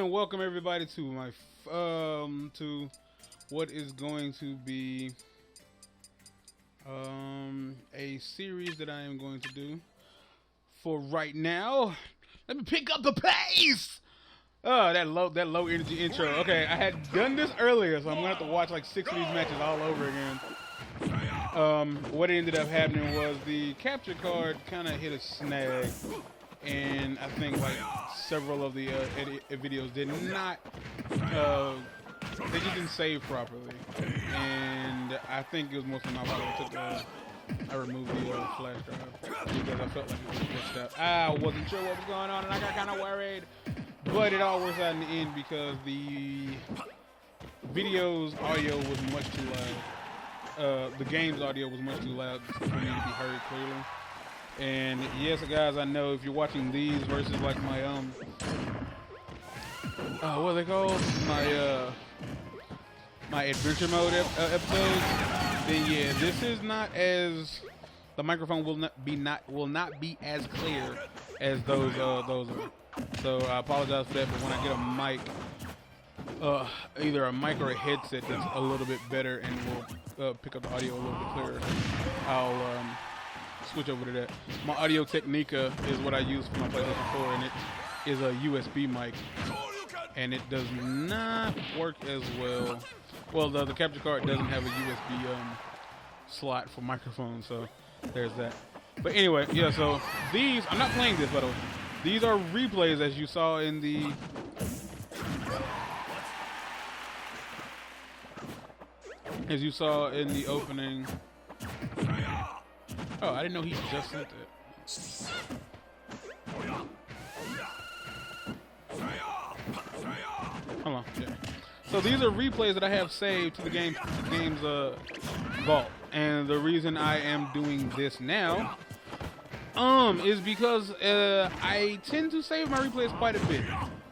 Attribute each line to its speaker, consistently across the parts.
Speaker 1: and welcome everybody to my to what is going to be a series that I am going to do for right now. Let me pick up the pace. Oh, that low energy intro. Okay, I had done this earlier, so I'm gonna have to watch like 6 of these matches all over again. What ended up happening was the capture card kind of hit a snag, and I think like several of the videos did not, they just didn't save properly, and I think it was mostly my fault. I removed the flash drive because I felt like it was glitched out. I wasn't sure what was going on, and I got kind of worried, but it all works out in the end because the video's audio was much too loud. The game's audio was much too loud for me to be heard clearly. And yes, guys, I know if you're watching these versus like my what are they called? My adventure mode episodes. Then yeah, this is not as, the microphone will not be as clear as those are. So I apologize for that. But when I get a mic, either a mic or a headset that's a little bit better and will pick up the audio a little bit clearer, I'll switch over to that. My Audio Technica is what I use for my PlayStation 4, and it is a USB mic, and it does not work as well. Well, the capture card doesn't have a USB slot for microphone, so there's that. But anyway, yeah, so these, I'm not playing this, by the way. These are replays, as you saw in the opening. Oh, I didn't know he just sent it. Hold on. Yeah. So these are replays that I have saved to the game's vault, and the reason I am doing this now is because I tend to save my replays quite a bit.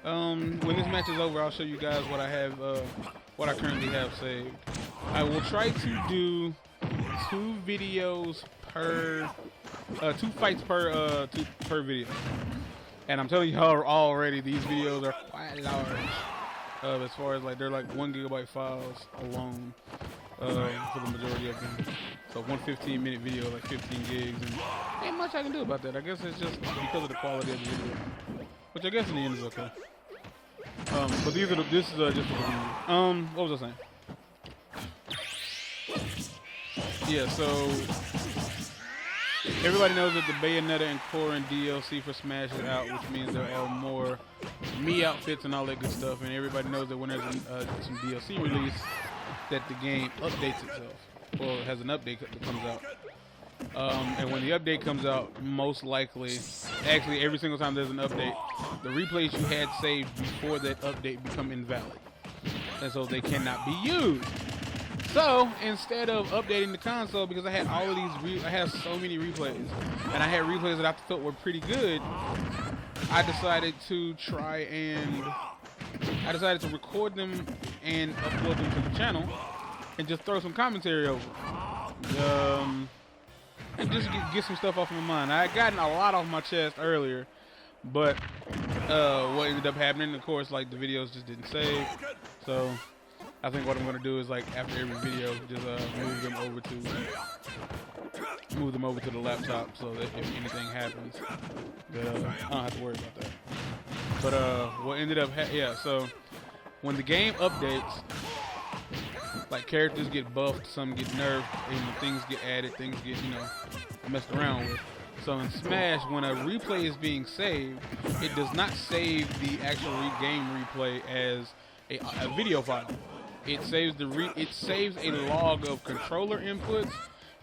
Speaker 1: When this match is over, I'll show you guys what I have, what I currently have saved. I will try to do 2 videos per 2 fights per video, and I'm telling y'all already, these videos are quite large. As far as like, they're like 1 GB files alone for the majority of them. So one 15-minute video, like 15 gigs, and ain't much I can do about that. I guess it's just because of the quality of the video, which I guess in the end is okay. But this is just for the video. What was I saying? Yeah, so everybody knows that the Bayonetta and Corrin DLC for Smash is out, which means there are more me outfits and all that good stuff. And everybody knows that when there's some DLC release, that the game updates itself. Well, it has an update that comes out. And when the update comes out, most likely, actually every single time there's an update, the replays you had saved before that update become invalid. And so they cannot be used. So instead of updating the console, because I had all of these, I had so many replays, and I had replays that I thought were pretty good, I decided to record them and upload them to the channel, and just throw some commentary over, and just get some stuff off my mind. I had gotten a lot off my chest earlier, but what ended up happening, of course, like the videos just didn't save, so I think what I'm gonna do is, like, after every video, just move them over to the laptop, so that if anything happens, that I don't have to worry about that. But what ended up, so when the game updates, like, characters get buffed, some get nerfed, and things get added, things get, messed around with. So in Smash, when a replay is being saved, it does not save the actual game replay as a video file. It saves it saves a log of controller inputs,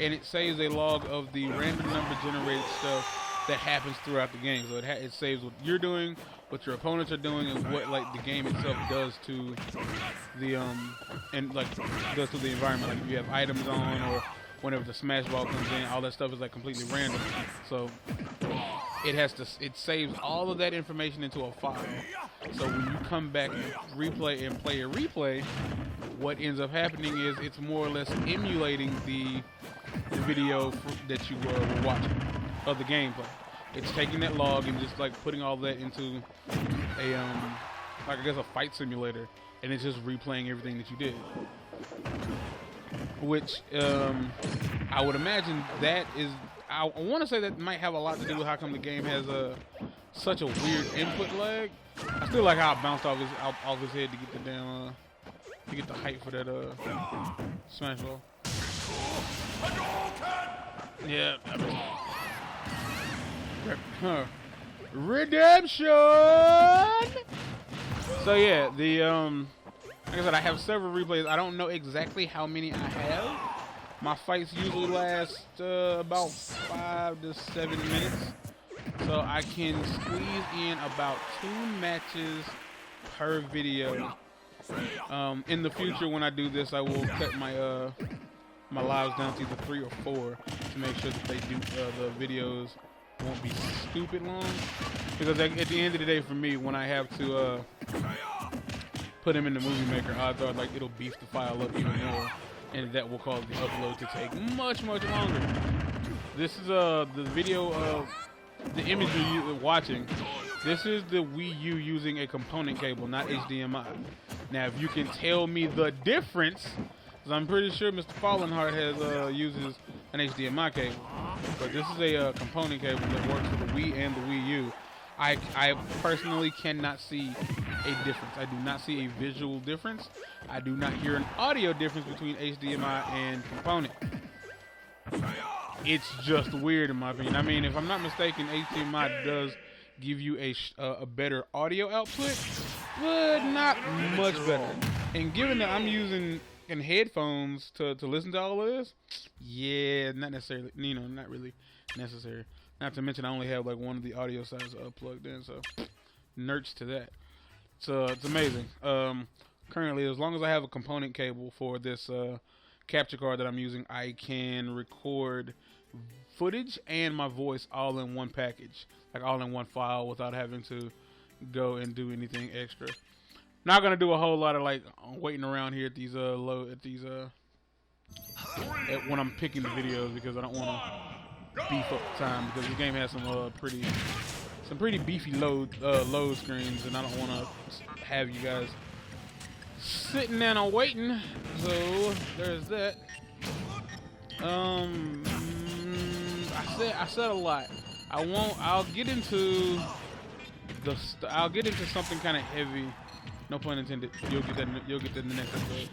Speaker 1: and it saves a log of the random number generated stuff that happens throughout the game. So it saves what you're doing, what your opponents are doing, and what like the game itself does to the does to the environment. Like if you have items on, or whenever the smash ball comes in, all that stuff is like completely random. So it saves all of that information into a file. So when you come back and replay and play a replay, what ends up happening is it's more or less emulating the video that you were watching of the gameplay. It's taking that log and just like putting all that into like I guess a fight simulator, and it's just replaying everything that you did. Which I would imagine that is. I want to say that might have a lot to do with how come the game has such a weird input lag. I still like how I bounced off his head to get the damn to get the height for that smash ball. Yeah. Redemption. So yeah, the like I said, I have several replays. I don't know exactly how many I have. My fights usually last about 5 to 7 minutes, so I can squeeze in about 2 matches per video. In the future, when I do this, I will cut my my lives down to either 3 or 4 to make sure that they do the videos won't be stupid long. Because at the end of the day, for me, when I have to put them in the movie maker, odds are like it'll beef the file up even more, and that will cause the upload to take much longer. This is the video of the image you're watching. This is the Wii U using a component cable, not HDMI. Now, if you can tell me the difference, because I'm pretty sure Mr. Fallenheart has uses an HDMI cable, but this is a component cable that works for the Wii and the Wii U. I personally cannot see a difference. I do not see a visual difference. I do not hear an audio difference between HDMI and component. It's just weird in my opinion. I mean, if I'm not mistaken, HDMI does give you a better audio output, but not much better. And given that I'm using headphones to listen to all of this, yeah, not necessarily, you know, not really necessary. Not to mention I only have like one of the audio sides plugged in, so nerds to that. So it's amazing. Currently, as long as I have a component cable for this capture card that I'm using, I can record footage and my voice all in one package, like all in one file, without having to go and do anything extra. Not gonna do a whole lot of like waiting around here at these when I'm picking the videos, because I don't want to beef up the time, because the game has some pretty beefy load screens, and I don't want to have you guys sitting down and waiting. So there's that. I said a lot. I'll get into something kind of heavy. No pun intended. You'll get that in the next episode.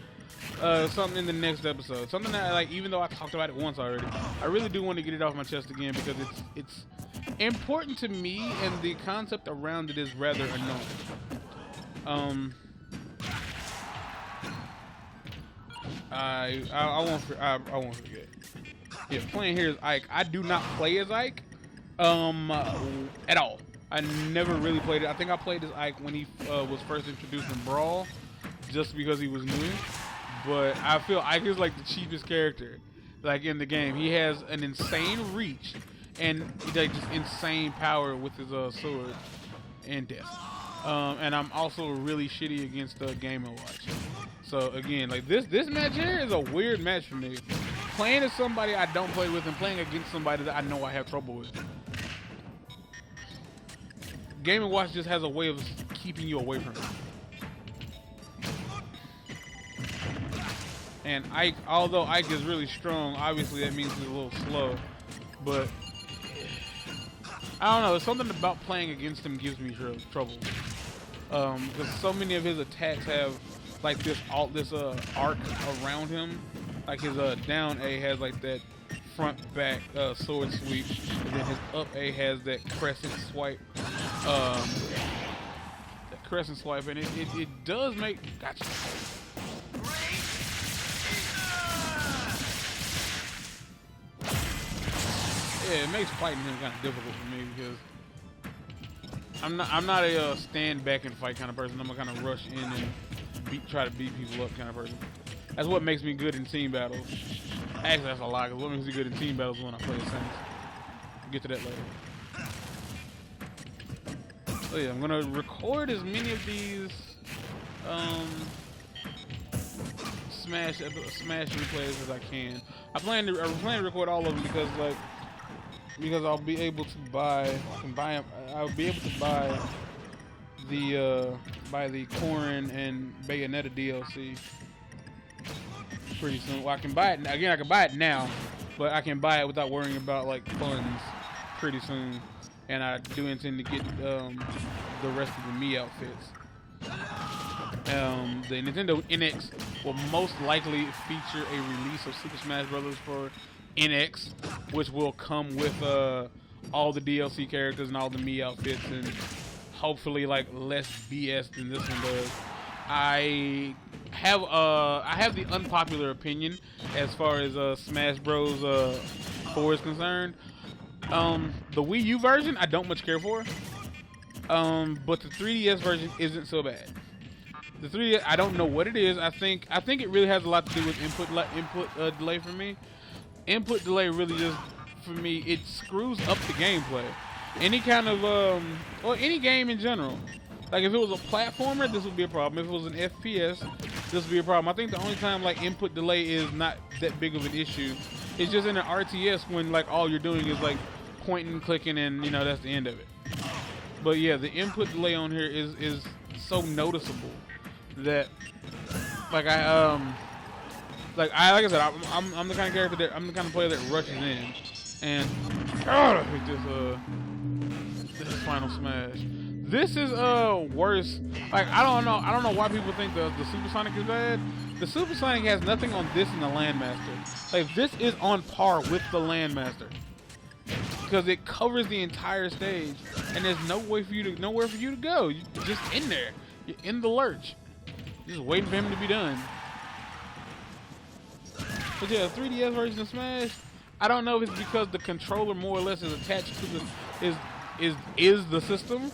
Speaker 1: Something in the next episode. Something that, like, even though I talked about it once already, I really do want to get it off my chest again, because it's important to me, and the concept around it is rather annoying. I won't forget. Yeah, playing here is Ike. I do not play as Ike, at all. I never really played it. I think I played as Ike when he was first introduced in Brawl, just because he was new. But I feel Ike is like the cheapest character, like, in the game. He has an insane reach and like just insane power with his sword and death. And I'm also really shitty against Game & Watch. So again, like this match here is a weird match for me. Playing as somebody I don't play with and playing against somebody that I know I have trouble with. Game & Watch just has a way of keeping you away from it. And Ike, although Ike is really strong, obviously that means he's a little slow. But I don't know, there's something about playing against him gives me trouble. Because so many of his attacks have like this arc around him. Like his down A has like that front back sword sweep, and then his up A has that crescent swipe. That crescent swipe, and it does make gotcha. Yeah, it makes fighting him kind of difficult for me, because I'm not a stand back and fight kind of person. I'm a kind of rush in and try to beat people up kind of person. That's what makes me good in team battles. Actually, that's a lie, because what makes me good in team battles is when I play the Saints. We'll get to that later. So yeah, I'm gonna record as many of these Smash replays as I can. I plan to record all of them because I'll be able to buy. I'll be able to buy the Corrin and Bayonetta DLC pretty soon. Well, I can buy it again. I can buy it now, but I can buy it without worrying about like funds pretty soon. And I do intend to get the rest of the Mii outfits. The Nintendo NX will most likely feature a release of Super Smash Bros. For NX, which will come with all the DLC characters and all the Mii outfits, and hopefully like less BS than this one does. I have the unpopular opinion as far as Smash Bros. 4 is concerned. The Wii U version I don't much care for, but the 3DS version isn't so bad. The 3DS, I don't know what it is. I think it really has a lot to do with input delay for me. Input delay really just, for me, it screws up the gameplay. Any kind of or any game in general. Like if it was a platformer, this would be a problem. If it was an FPS, this would be a problem. I think the only time like input delay is not that big of an issue. It's just in an RTS when like all you're doing is like pointing, clicking, and you know that's the end of it. But yeah, the input delay on here is so noticeable that like like I said, I'm the kind of character that I'm the kind of player that rushes in, and this is Final Smash. This is worse. Like I don't know why people think the Supersonic is bad. The Supersonic has nothing on this and the Landmaster. Like this is on par with the Landmaster because it covers the entire stage, and there's nowhere for you to go. You're just in there. You're in the lurch, just waiting for him to be done. But yeah, 3DS version of Smash, I don't know if it's because the controller more or less is attached to the is the system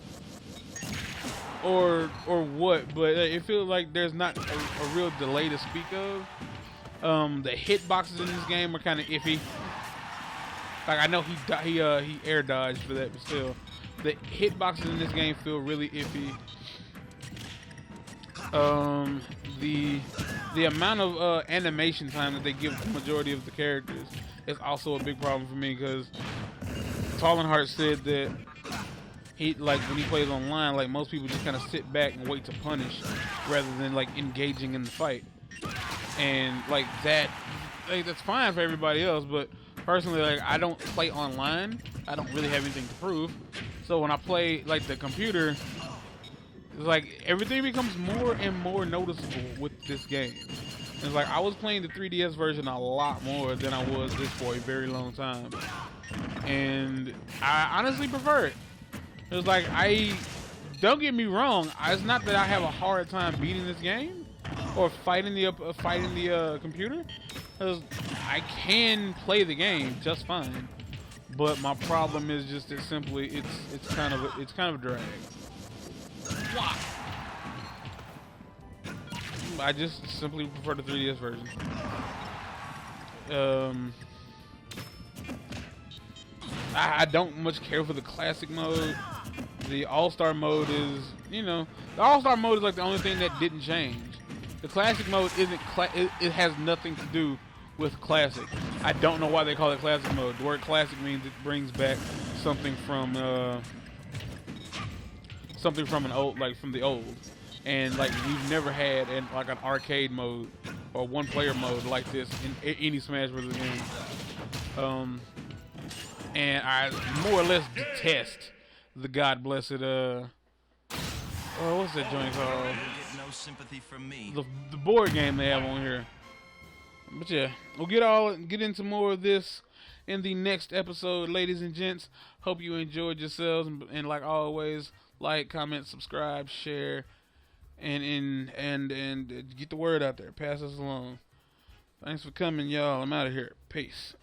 Speaker 1: or what, but it feels like there's not a real delay to speak of. The hitboxes in this game are kind of iffy. Like I know he air dodged for that, but still, the hitboxes in this game feel really iffy. The amount of animation time that they give the majority of the characters is also a big problem for me, because Talonheart said that he, like when he plays online, like most people just kind of sit back and wait to punish rather than like engaging in the fight. And like that, like, that's fine for everybody else, but personally, like I don't play online. I don't really have anything to prove. So when I play like the computer, it's like everything becomes more and more noticeable with this game. It's like I was playing the 3DS version a lot more than I was this for a very long time, and I honestly prefer it. It's like don't get me wrong. It's not that I have a hard time beating this game or fighting the computer, because I can play the game just fine. But my problem is just that simply it's kind of a drag. Why? I just simply prefer the 3DS version. I don't much care for the classic mode. The All-Star mode is, the All-Star mode is like the only thing that didn't change. The classic mode isn't. It has nothing to do with classic. I don't know why they call it classic mode. The word classic means it brings back something from an old, like from the old. And like we've never had an arcade mode or one-player mode like this in any Smash Bros. Game. And I more or less detest the God blessed what's that joint called? No sympathy from me. The board game they have on here. But yeah, we'll get into more of this in the next episode, ladies and gents. Hope you enjoyed yourselves, and like always, like, comment, subscribe, share. And get the word out there. Pass us along. Thanks for coming, y'all. I'm out of here. Peace.